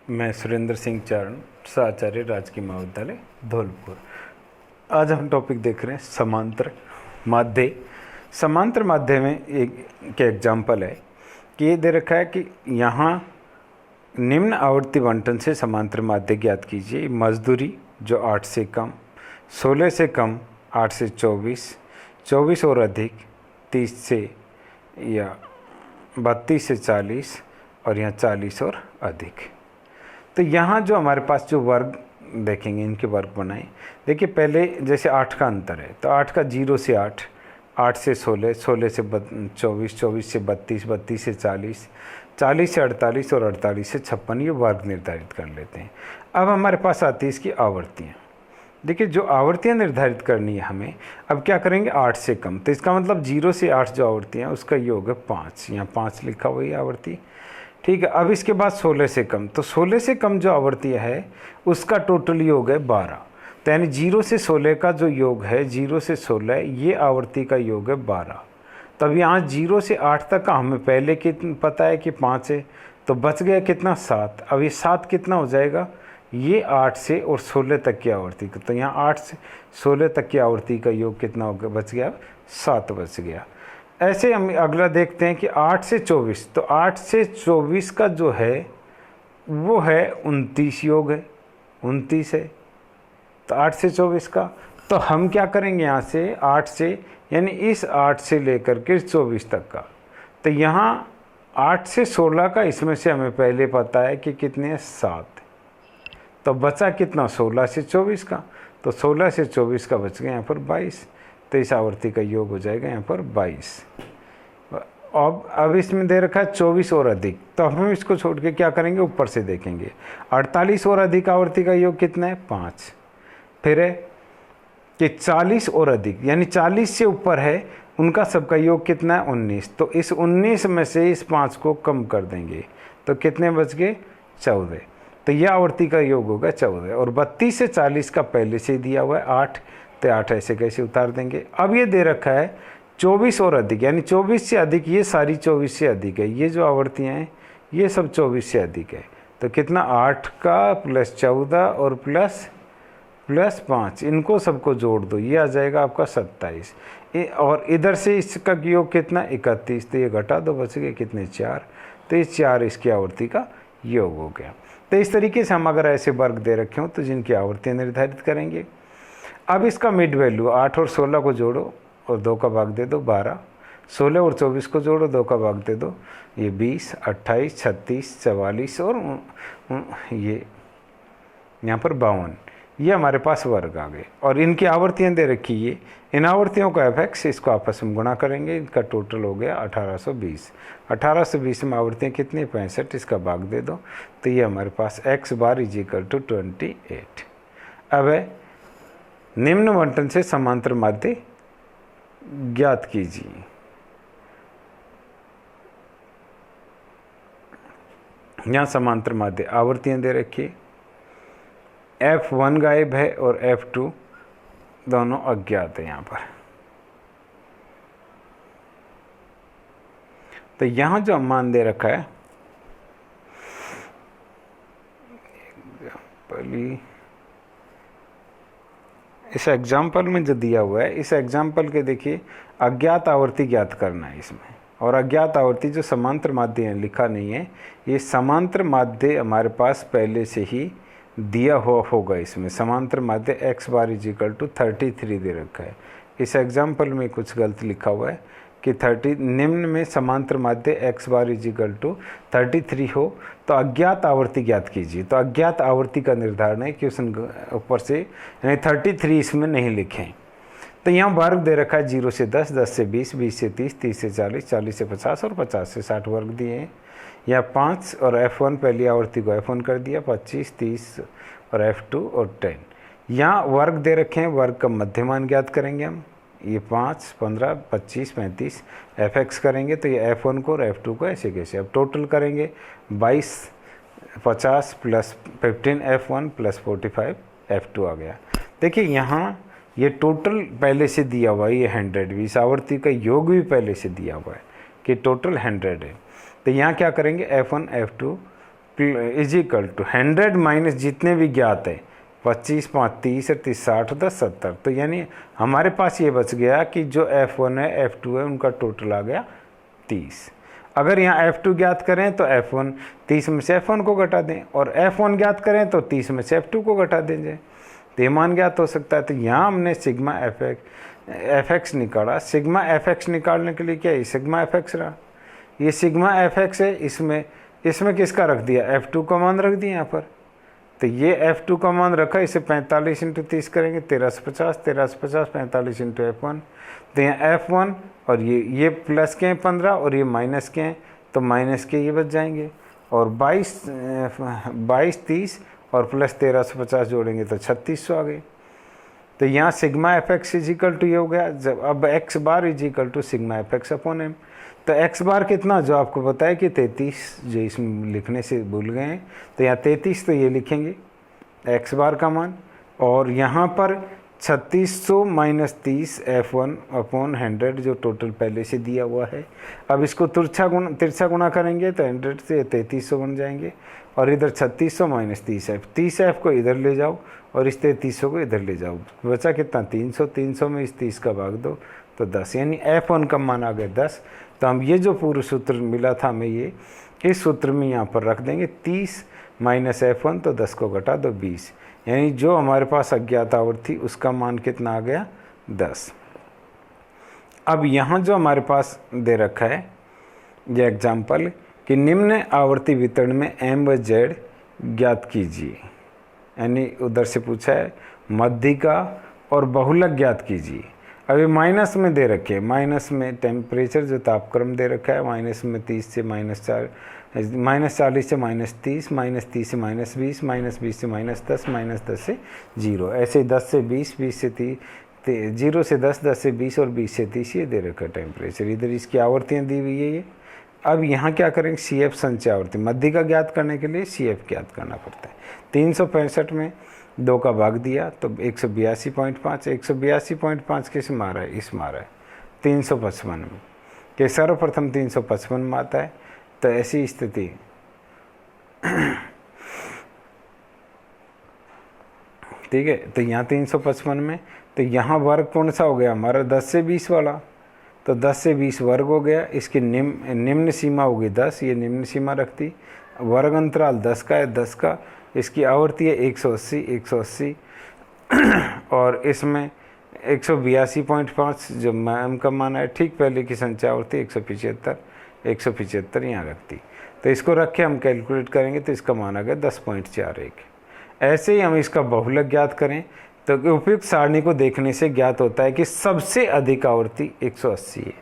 मैं सुरेंद्र सिंह चारण, आचार्य राजकीय महाविद्यालय धौलपुर। आज हम टॉपिक देख रहे हैं समांतर माध्य। समांतर माध्य में एक के एग्जाम्पल है कि ये दे रखा है कि यहाँ निम्न आवर्ती बंटन से समांतर माध्य ज्ञात कीजिए। मजदूरी जो 8 से कम, 16 से कम, 8 से 24, 24 और अधिक, 30 से या 32 से 40 और यहाँ 40 और अधिक। तो यहाँ जो हमारे पास जो वर्ग देखेंगे, इनके वर्ग बनाए। देखिए पहले जैसे 8 का अंतर है तो 8 का 0 से 8, 8 से 16, 16 से 24, 24 से 32, 32 से 40, 40 से 48 और 48 से 56, ये वर्ग निर्धारित कर लेते हैं। अब हमारे पास आती है इसकी आवर्तियाँ। देखिए जो आवर्तियाँ निर्धारित करनी है हमें, अब क्या करेंगे 8 से कम, तो इसका मतलब 0 से 8 जो आवर्तियाँ उसका योग है 5, यहाँ 5 लिखा हुआ है आवर्ती। ठीक है, अब इसके बाद 16 से कम, तो 16 से कम जो आवर्ती है उसका टोटल योग है 12। तो यानी 0 से 16 का जो योग है, 0 से 16 ये आवर्ती का योग है 12। तब यहाँ 0 से 8 तक का हमें पहले कितना पता है कि 5 है, तो बच गया कितना 7। अब ये 7 कितना हो जाएगा, ये 8 से और 16 तक की आवर्ती का, तो यहाँ 8 से 16 तक की आवर्ती का योग कितना हो गया, बच गया 7 बच गया। ऐसे हम अगला देखते हैं कि 8 से 24, तो 8 से 24 का जो है वो है 29 योग है, 29 है। तो 8 से 24 का, तो हम क्या करेंगे यहाँ से 8 से, यानी इस 8 से लेकर के 24 तक का, तो यहाँ 8 से 16 का, इसमें से हमें पहले पता है कि कितने हैं 7, तो बचा कितना 16 से 24 का, तो 16 से 24 का बच गया यहाँ पर 22, तो इस आवर्ती का योग हो जाएगा यहाँ पर 22। अब इसमें दे रखा है 24 और अधिक, तो हम इसको छोड़ के क्या करेंगे, ऊपर से देखेंगे 48 और अधिक आवर्ती का योग कितना है 5। फिर है कि 40 और अधिक, यानी 40 से ऊपर है उनका सबका योग कितना है 19, तो इस 19 में से इस 5 को कम कर देंगे, तो कितने बच गए 14, तो यह आवर्ती का योग होगा 14। और 32 से 40 का पहले से ही दिया हुआ है 8, तो 8 ऐसे कैसे उतार देंगे। अब ये दे रखा है 24 और अधिक, यानी 24 से अधिक, ये सारी 24 से अधिक है, ये जो आवर्तियाँ हैं ये सब 24 से अधिक है, तो कितना 8 का प्लस 14 और प्लस 5, इनको सबको जोड़ दो, ये आ जाएगा आपका 27। और इधर से इसका योग कितना 31, तो ये घटा दो, बच गए कितने 4, तो ये 4 इसकी आवर्ती का योग हो गया। तो इस तरीके से हम अगर ऐसे वर्ग दे रखे हों तो जिनकी आवर्तियाँ निर्धारित करेंगे। अब इसका मिड वैल्यू 8 और 16 को जोड़ो और 2 का भाग दे दो 12, 16 और 24 को जोड़ो 2 का भाग दे दो, ये 20, 28, 36, 44 और ये यहाँ पर 52, ये हमारे पास वर्ग आ गए। और इनकी आवर्तियाँ दे रखी है, इन आवर्तियों का एफ इसको आपस में गुणा करेंगे, इनका टोटल हो गया 1820। 1820 में आवर्तियाँ कितनी 65, इसका भाग दे दो, तो ये हमारे पास x बार = 28। अब है निम्न बंटन से समांतर माध्य ज्ञात कीजिए। यहाँ समांतर माध्य आवर्तियाँ दे रखी, F1 गायब है और F2 दोनों अज्ञात है यहाँ पर। तो यहाँ जो मान दे रखा है, इस एग्जाम्पल में जो दिया हुआ है, इस एग्जाम्पल के देखिए अज्ञात आवर्ती ज्ञात करना है इसमें, और अज्ञात आवर्ती जो समांतर माध्य है लिखा नहीं है, ये समांतर माध्य हमारे पास पहले से ही दिया हुआ होगा। इसमें समांतर माध्य x बार = 33 दे रखा है। इस एग्जाम्पल में कुछ गलत लिखा हुआ है कि 30 निम्न में समांतर माध्य x बार = 33 हो तो अज्ञात आवर्ती ज्ञात कीजिए। तो अज्ञात आवर्ती का निर्धारण है क्वेश्चन ऊपर से, यानी 33 इसमें नहीं लिखें। तो यहाँ वर्ग दे रखा है 0 से 10, 10 से 20, 20 से 30, 30 से 40, 40 से 50 और 50 से 60 वर्ग दिए हैं। या 5 और F1 पहली आवर्ती को F1 कर दिया, 25, 30 और F2 और 10। यहाँ वर्ग दे रखे हैं, वर्ग का मध्यमान ज्ञात करेंगे हम, ये 5, 15, 25, 35 Fx करेंगे, तो ये F1 को और F2 को ऐसे कैसे। अब टोटल करेंगे 22, 50 प्लस 15 F1 प्लस 45 F2 आ गया। देखिए यहाँ ये टोटल पहले से दिया हुआ है, ये 100 भी, इस आवर्ती का योग भी पहले से दिया हुआ है कि टोटल 100 है। तो यहाँ क्या करेंगे F1 F2 is equal to 100 minus जितने भी ज्ञात है 25, 5, 30, 30, 60, 10, 70। तो यानी हमारे पास ये बच गया कि जो F1 है F2 है उनका टोटल आ गया 30। अगर यहाँ F2 ज्ञात करें तो F1 30 में से F1 को घटा दें, और F1 ज्ञात करें तो 30 में से F2 को घटा देंगे, तो ये मान ज्ञात हो सकता है। तो यहाँ हमने सिग्मा fx निकाला। सिग्मा fx निकालने के लिए क्या है, सिग्मा fx रहा, ये सिग्मा fx है, इसमें किसका रख दिया, F2 का मान रख दिया यहाँ पर। तो ये F2 का मान रखा, इसे 45 × 30 करेंगे 1350, 1350 45 × F1। तो यहाँ F1 और ये प्लस के हैं 15 और ये माइनस के हैं, तो माइनस के ये बच जाएंगे, और 22, 30 और प्लस 1350 जोड़ेंगे तो 3600 आ गई। तो यहाँ sigma fx is equal to ये हो गया। जब अब x bar is equal to sigma fx upon m। तो x बार कितना, जो आपको पता है कि 33, जो इसमें लिखने से भूल गए हैं, तो यहाँ 33 तो ये लिखेंगे x बार का मान, और यहाँ पर 3600 माइनस 30 F1 अपॉन 100 जो टोटल पहले से दिया हुआ है। अब इसको तिरछा गुणा करेंगे तो 100 से 3300 बन जाएंगे, और इधर 3600 माइनस 30F, 30F को इधर ले जाओ और इस 3300 को इधर ले जाओ, बचा कितना 300, 300 में इस 30 का भाग दो तो 10, यानी F1 का मान आ गया 10। तो हम ये जो पूर्व सूत्र मिला था हमें, ये इस सूत्र में यहाँ पर रख देंगे 30 माइनस F1, तो 10 को घटा दो 20, यानी जो हमारे पास अज्ञात आवर्ती उसका मान कितना आ गया 10। अब यहाँ जो हमारे पास दे रखा है ये एग्जाम्पल कि निम्न आवर्ती वितरण में m व z ज्ञात कीजिए, यानी उधर से पूछा है मध्यिका और बहुलक ज्ञात कीजिए। अभी माइनस में दे रखे हैं, माइनस में टेम्परेचर जो तापक्रम दे रखा है, माइनस में 30 से -40 से -30, -30 से -20, -20 से -10, -10 से 0, ऐसे 10 से 20, 20 से 30, 0 से 10, 10 से 20 और 20 से 30 ये दे रखा है टेम्परेचर। इधर इसकी आवर्तियाँ दी हुई है ये। अब यहाँ क्या करेंगे, CF संचय आवर्ती, मध्यिका ज्ञात करने के लिए CF ज्ञात करना पड़ता है। 365 में 2 का भाग दिया तो 182.5, 182.5 किस मारा है, इस मारा है 355 में, कि सर्वप्रथम 355 में आता है। तो ऐसी स्थिति ठीक है, तो यहाँ 355 में, तो यहाँ वर्ग कौन सा हो गया हमारा 10 से 20 वाला, तो 10 से 20 वर्ग हो गया। इसकी निम्न सीमा होगी 10, ये निम्न सीमा रखती, वर्ग अंतराल 10 का है, 10 का। इसकी आवर्ती है 180, 180 और इसमें 182.5 जो m का मान है, ठीक पहले की संख्या आवर्ती 175 यहाँ रखती। तो इसको रख के हम कैलकुलेट करेंगे तो इसका मान आ गया 10.41। ऐसे ही हम इसका बहुलक ज्ञात करें तो उपयुक्त सारणी को देखने से ज्ञात होता है कि सबसे अधिक आवर्ती 180 है।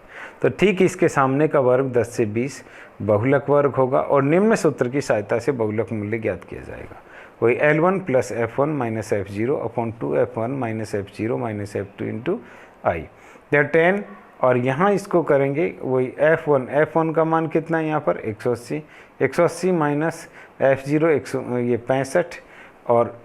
तो ठीक इसके सामने का वर्ग 10 से 20 बहुलक वर्ग होगा, और निम्न सूत्र की सहायता से बहुलक मूल्य ज्ञात किया जाएगा। वही L1 plus F1 minus F0 upon 2F1 minus F0 minus F2 into I, या 10। और यहाँ इसको करेंगे वही F1 का मान कितना है यहाँ पर 180, 180 माइनस F0 ये 65, और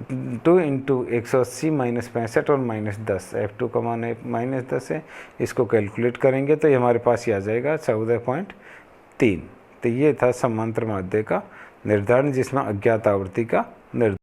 2 इंटू 180 माइनस 65 और माइनस 10, F2 का मान है माइनस 10 है। इसको कैलकुलेट करेंगे तो ये हमारे पास ये आ जाएगा 14.3। तो ये था समांतर माध्य का निर्धारण, जिसमें अज्ञात आवर्ती का निर्धारण